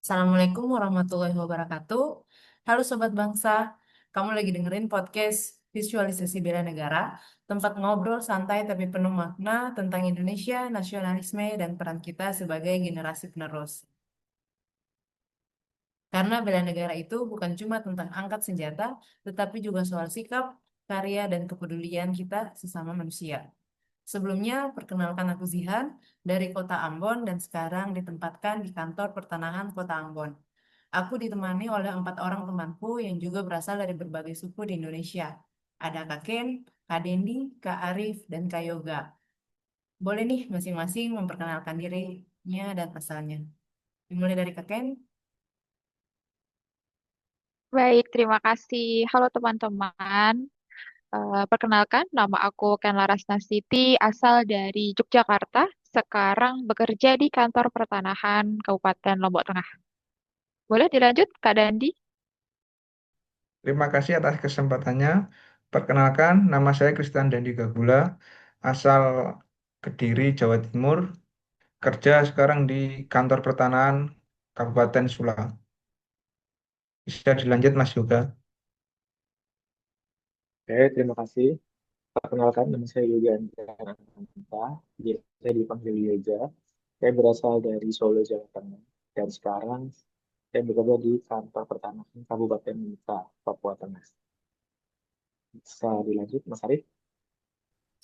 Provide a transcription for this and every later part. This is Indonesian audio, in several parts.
Assalamualaikum warahmatullahi wabarakatuh. Halo Sobat Bangsa, kamu lagi dengerin podcast Visualisasi Bela Negara, tempat ngobrol santai tapi penuh makna tentang Indonesia, nasionalisme, dan peran kita sebagai generasi penerus. Karena bela negara itu bukan cuma tentang angkat senjata, tetapi juga soal sikap, karya, dan kepedulian kita sesama manusia. Sebelumnya, perkenalkan aku Zihan dari Kota Ambon dan sekarang ditempatkan di kantor pertanahan Kota Ambon. Aku ditemani oleh 4 orang temanku yang juga berasal dari berbagai suku di Indonesia. Ada Kak Ken, Kak Dendi, Kak Arif, dan Kak Yoga. Boleh nih masing-masing memperkenalkan dirinya dan asalnya. Dimulai dari Kak Ken. Baik, terima kasih. Halo teman-teman. Perkenalkan, nama aku Ken Larasna Siti, asal dari Yogyakarta. Sekarang bekerja di kantor pertanahan Kabupaten Lombok Tengah. Boleh dilanjut, Kak Dandi? Terima kasih atas kesempatannya. Perkenalkan, nama saya Christian Dandi Gagula, asal Kediri, Jawa Timur. Kerja sekarang di kantor pertanahan Kabupaten Sula. Bisa dilanjut, Mas Yoga. Oke, terima kasih. Perkenalkan, nama saya Yoga Ananta. Saya dipanggil Yoga. Saya berasal dari Solo, Jawa Tengah. Dan sekarang saya bekerja di kantor pertanahan Kabupaten Mimika, Papua Tengah. Bisa dilanjut, Mas Arief?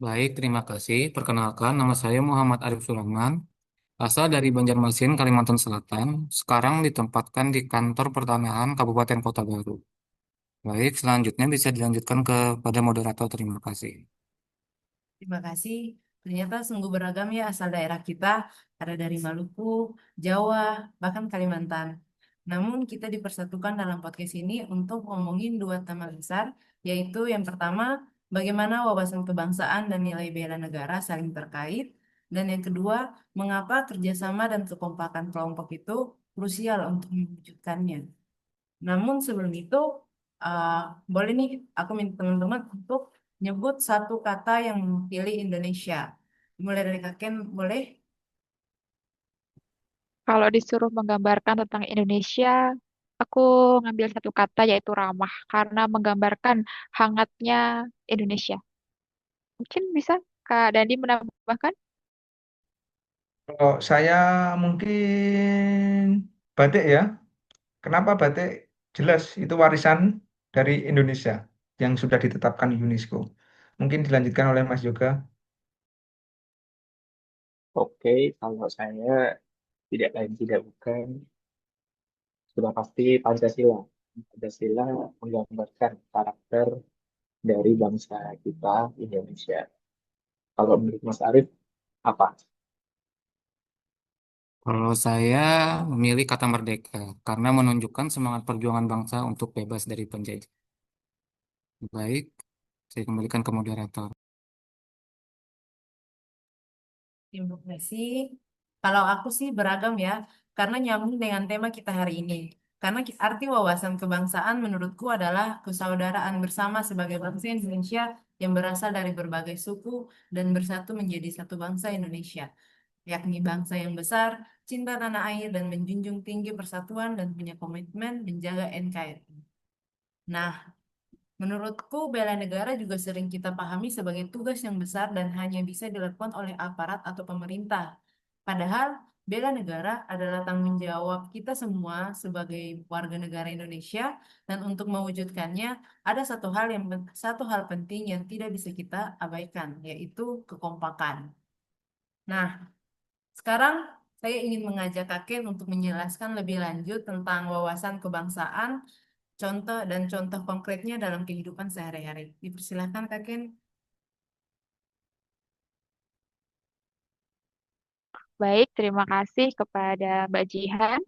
Baik, terima kasih. Perkenalkan, nama saya Muhammad Arif Sulaiman, asal dari Banjarmasin, Kalimantan Selatan. Sekarang ditempatkan di kantor pertanahan Kabupaten Kota Baru. Baik, selanjutnya bisa dilanjutkan kepada moderator. Terima kasih. Terima kasih. Ternyata sungguh beragam ya asal daerah kita. Ada dari Maluku, Jawa, bahkan Kalimantan. Namun kita dipersatukan dalam podcast ini untuk ngomongin dua tema besar, yaitu yang pertama, bagaimana wawasan kebangsaan dan nilai bela negara saling terkait. Dan yang kedua, mengapa kerjasama dan kekompakan kelompok itu krusial untuk mewujudkannya. Namun sebelum itu, uh, boleh nih aku minta teman-teman untuk nyebut satu kata yang mewakili Indonesia. Mulai dari Kaken, boleh? Kalau disuruh menggambarkan tentang Indonesia, aku ngambil satu kata yaitu ramah, karena menggambarkan hangatnya Indonesia. Mungkin bisa Kak Dandi menambahkan? Kalau saya mungkin batik ya. Kenapa batik? Jelas itu warisan dari Indonesia yang sudah ditetapkan UNESCO. Mungkin dilanjutkan oleh Mas Yoga. Oke, kalau saya tidak lain tidak bukan, sudah pasti Pancasila. Pancasila menggambarkan karakter dari bangsa kita, Indonesia. Kalau menurut Mas Arief, apa? Kalau saya memilih kata merdeka, karena menunjukkan semangat perjuangan bangsa untuk bebas dari penjajah. Baik, saya kembalikan ke moderator. Terima kasih. Kalau aku sih beragam ya, karena nyambung dengan tema kita hari ini. Karena arti wawasan kebangsaan menurutku adalah persaudaraan bersama sebagai bangsa Indonesia yang berasal dari berbagai suku dan bersatu menjadi satu bangsa Indonesia, yakni bangsa yang besar, cinta tanah air, dan menjunjung tinggi persatuan dan punya komitmen menjaga NKRI. Nah, menurutku bela negara juga sering kita pahami sebagai tugas yang besar dan hanya bisa dilakukan oleh aparat atau pemerintah. Padahal bela negara adalah tanggung jawab kita semua sebagai warga negara Indonesia dan untuk mewujudkannya ada satu hal penting yang tidak bisa kita abaikan, yaitu kekompakan. Nah, sekarang saya ingin mengajak Kakek untuk menjelaskan lebih lanjut tentang wawasan kebangsaan, contoh dan contoh konkretnya dalam kehidupan sehari-hari. Dipersilakan Kakek. Baik, terima kasih kepada Mbak Jihan.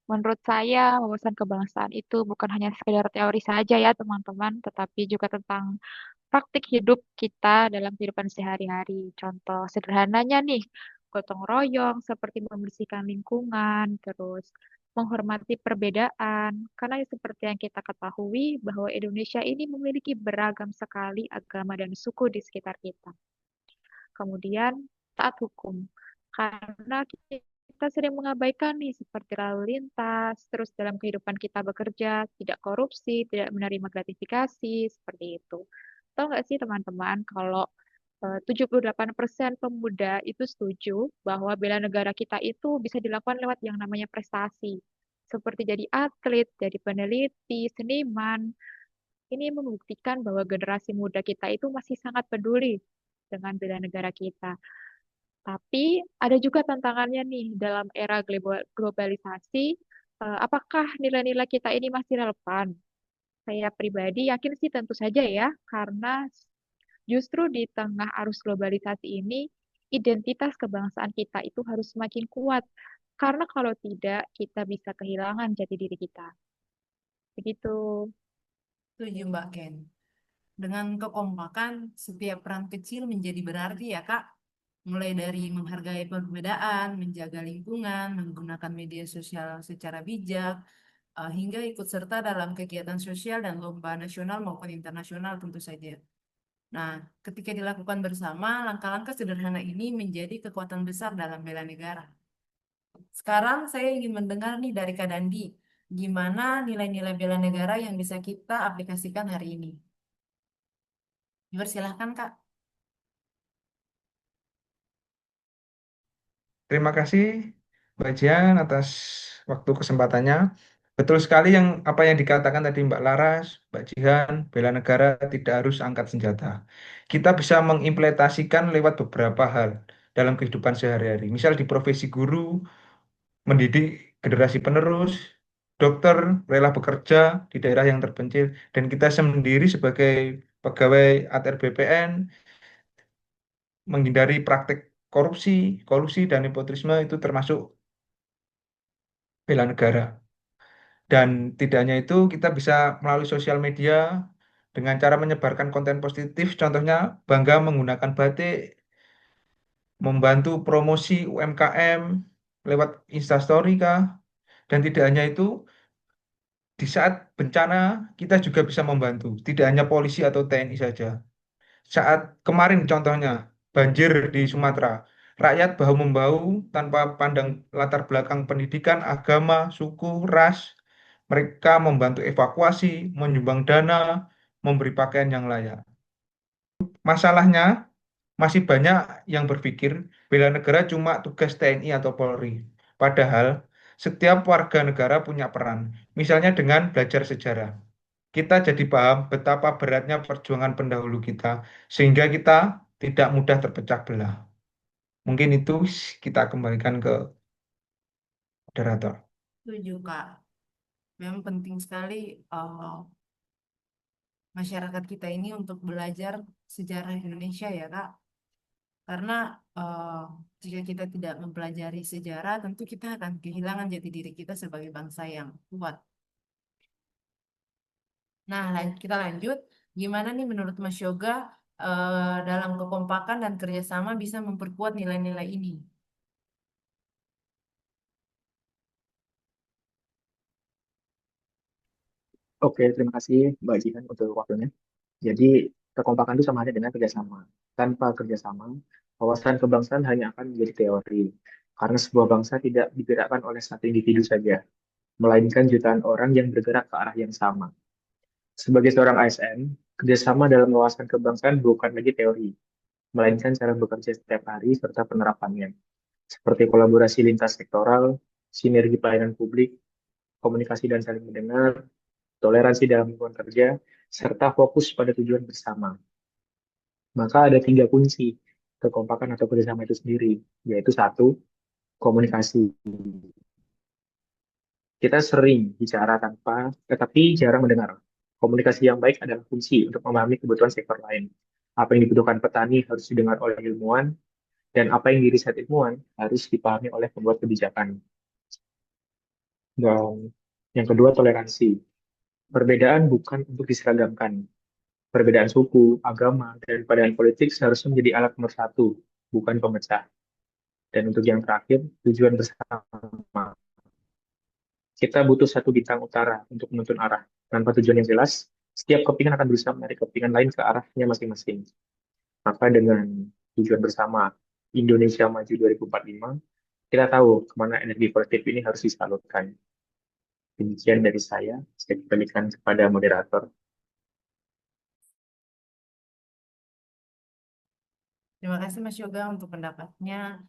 Menurut saya, wawasan kebangsaan itu bukan hanya sekedar teori saja ya, teman-teman, tetapi juga tentang praktik hidup kita dalam kehidupan sehari-hari. Contoh sederhananya nih, gotong royong seperti membersihkan lingkungan, terus menghormati perbedaan. Karena seperti yang kita ketahui bahwa Indonesia ini memiliki beragam sekali agama dan suku di sekitar kita. Kemudian taat hukum. Karena kita kita sering mengabaikan nih seperti lalu lintas, terus dalam kehidupan kita bekerja, tidak korupsi, tidak menerima gratifikasi, seperti itu. Tahu nggak sih teman-teman kalau 78% pemuda itu setuju bahwa bela negara kita itu bisa dilakukan lewat yang namanya prestasi. Seperti jadi atlet, jadi peneliti, seniman. Ini membuktikan bahwa generasi muda kita itu masih sangat peduli dengan bela negara kita. Tapi ada juga tantangannya nih dalam era globalisasi. Apakah nilai-nilai kita ini masih relevan? Saya pribadi yakin sih tentu saja ya, karena justru di tengah arus globalisasi ini, identitas kebangsaan kita itu harus semakin kuat. Karena kalau tidak, kita bisa kehilangan jati diri kita. Begitu. Setuju Mbak Ken. Dengan kekompakan, setiap peran kecil menjadi berarti ya Kak. Mulai dari menghargai perbedaan, menjaga lingkungan, menggunakan media sosial secara bijak, hingga ikut serta dalam kegiatan sosial dan lomba nasional maupun internasional tentu saja. Nah, ketika dilakukan bersama, langkah-langkah sederhana ini menjadi kekuatan besar dalam bela negara. Sekarang saya ingin mendengar nih dari Kak Dandi, gimana nilai-nilai bela negara yang bisa kita aplikasikan hari ini. Dipersilahkan Kak. Terima kasih Mbak Jian atas waktu kesempatannya. Betul sekali apa yang dikatakan tadi Mbak Laras, Mbak Jihan, bela negara tidak harus angkat senjata. Kita bisa mengimplementasikan lewat beberapa hal dalam kehidupan sehari-hari. Misal di profesi guru, mendidik generasi penerus, dokter rela bekerja di daerah yang terpencil, dan kita sendiri sebagai pegawai ATR BPN menghindari praktik korupsi, kolusi, dan nepotisme itu termasuk bela negara. Dan tidak hanya itu, kita bisa melalui sosial media dengan cara menyebarkan konten positif, contohnya bangga menggunakan batik, membantu promosi UMKM lewat Instastory kah. Dan tidak hanya itu, di saat bencana kita juga bisa membantu, tidak hanya polisi atau TNI saja. Saat kemarin contohnya banjir di Sumatera, rakyat bahu-membahu tanpa pandang latar belakang pendidikan, agama, suku, ras. Mereka membantu evakuasi, menyumbang dana, memberi pakaian yang layak. Masalahnya masih banyak yang berpikir bela negara cuma tugas TNI atau Polri. Padahal setiap warga negara punya peran. Misalnya dengan belajar sejarah. Kita jadi paham betapa beratnya perjuangan pendahulu kita, sehingga kita tidak mudah terpecah belah. Mungkin itu kita kembalikan ke moderator. Setuju Kak. Memang penting sekali masyarakat kita ini untuk belajar sejarah Indonesia ya Kak. Karena eh, jika kita tidak mempelajari sejarah, tentu kita akan kehilangan jati diri kita sebagai bangsa yang kuat. Nah, kita lanjut. Gimana nih menurut Mas Yoga dalam kekompakan dan kerjasama bisa memperkuat nilai-nilai ini? Oke, terima kasih Mbak Jihan untuk waktunya. Jadi, kekompakan itu sama halnya dengan kerjasama. Tanpa kerjasama, wawasan kebangsaan hanya akan menjadi teori. Karena sebuah bangsa tidak digerakkan oleh satu individu saja, melainkan jutaan orang yang bergerak ke arah yang sama. Sebagai seorang ASN, kerjasama dalam wawasan kebangsaan bukan lagi teori, melainkan cara bekerja setiap hari serta penerapannya, seperti kolaborasi lintas sektoral, sinergi pelayanan publik, komunikasi dan saling mendengar, toleransi dalam lingkungan kerja, serta fokus pada tujuan bersama. Maka ada 3 kunci kekompakan atau kerjasama itu sendiri, yaitu satu, komunikasi. Kita sering bicara tetapi jarang mendengar. Komunikasi yang baik adalah kunci untuk memahami kebutuhan sektor lain. Apa yang dibutuhkan petani harus didengar oleh ilmuwan, dan apa yang diriset ilmuwan harus dipahami oleh pembuat kebijakan. Dan yang kedua, toleransi. Perbedaan bukan untuk diseragamkan. Perbedaan suku, agama, dan pandangan politik seharusnya menjadi alat nomor satu, bukan pemecah. Dan untuk yang terakhir, tujuan bersama. Kita butuh satu bintang utara untuk menuntun arah. Tanpa tujuan yang jelas, setiap kepingan akan berusaha menarik kepingan lain ke arahnya masing-masing. Maka dengan tujuan bersama Indonesia Maju 2045, kita tahu kemana energi positif ini harus disalurkan. Demikian dari saya kembalikan kepada moderator. Terima kasih Mas Yoga untuk pendapatnya.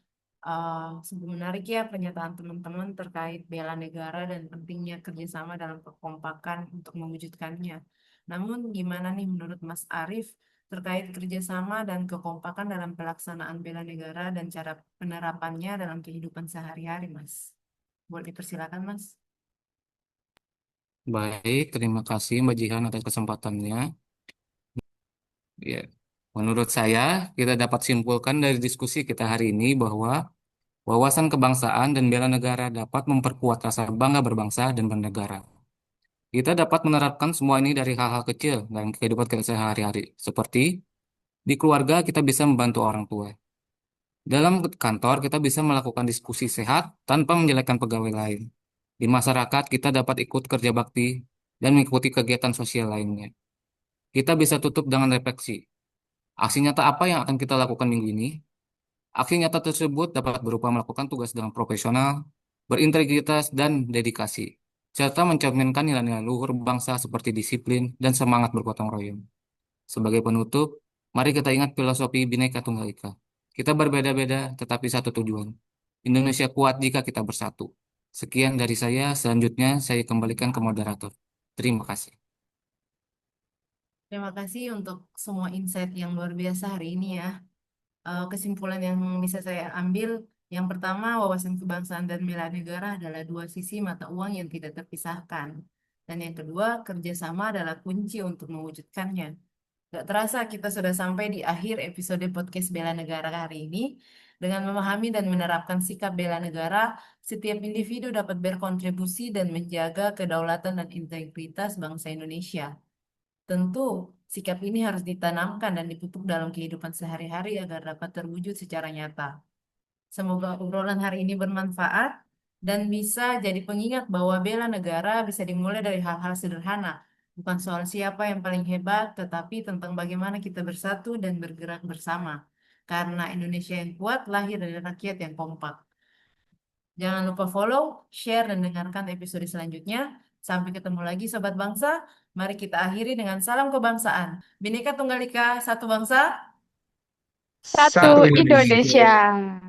Sungguh menarik ya pernyataan teman-teman terkait bela negara dan pentingnya kerjasama dalam kekompakan untuk mewujudkannya. Namun gimana nih menurut Mas Arief terkait kerjasama dan kekompakan dalam pelaksanaan bela negara dan cara penerapannya dalam kehidupan sehari-hari, Mas? Boleh dipersilakan, Mas. Baik, terima kasih Mbak Jihan atas kesempatannya. Ya, menurut saya, kita dapat simpulkan dari diskusi kita hari ini bahwa wawasan kebangsaan dan bela negara dapat memperkuat rasa bangga berbangsa dan bernegara. Kita dapat menerapkan semua ini dari hal-hal kecil dalam kehidupan kita sehari-hari, seperti di keluarga kita bisa membantu orang tua. Dalam kantor kita bisa melakukan diskusi sehat tanpa menjelekkan pegawai lain. Di masyarakat kita dapat ikut kerja bakti dan mengikuti kegiatan sosial lainnya. Kita bisa tutup dengan refleksi. Aksi nyata apa yang akan kita lakukan minggu ini? Aksi nyata tersebut dapat berupa melakukan tugas dengan profesional, berintegritas, dan dedikasi, serta mencerminkan nilai-nilai luhur bangsa seperti disiplin dan semangat bergotong royong. Sebagai penutup, mari kita ingat filosofi Bhinneka Tunggal Ika. Kita berbeda-beda, tetapi satu tujuan. Indonesia kuat jika kita bersatu. Sekian dari saya, selanjutnya saya kembalikan ke moderator. Terima kasih. Terima kasih untuk semua insight yang luar biasa hari ini ya. Kesimpulan yang bisa saya ambil, yang pertama, wawasan kebangsaan dan bela negara adalah dua sisi mata uang yang tidak terpisahkan. Dan yang kedua, kerjasama adalah kunci untuk mewujudkannya. Gak terasa kita sudah sampai di akhir episode podcast bela negara hari ini. Dengan memahami dan menerapkan sikap bela negara, setiap individu dapat berkontribusi dan menjaga kedaulatan dan integritas bangsa Indonesia. Tentu, sikap ini harus ditanamkan dan dipupuk dalam kehidupan sehari-hari agar dapat terwujud secara nyata. Semoga obrolan hari ini bermanfaat dan bisa jadi pengingat bahwa bela negara bisa dimulai dari hal-hal sederhana. Bukan soal siapa yang paling hebat, tetapi tentang bagaimana kita bersatu dan bergerak bersama. Karena Indonesia yang kuat lahir dari rakyat yang kompak. Jangan lupa follow, share, dan dengarkan episode selanjutnya. Sampai ketemu lagi Sobat Bangsa. Mari kita akhiri dengan salam kebangsaan. Bhinneka Tunggal Ika, satu bangsa. Satu Satu Indonesia. Indonesia.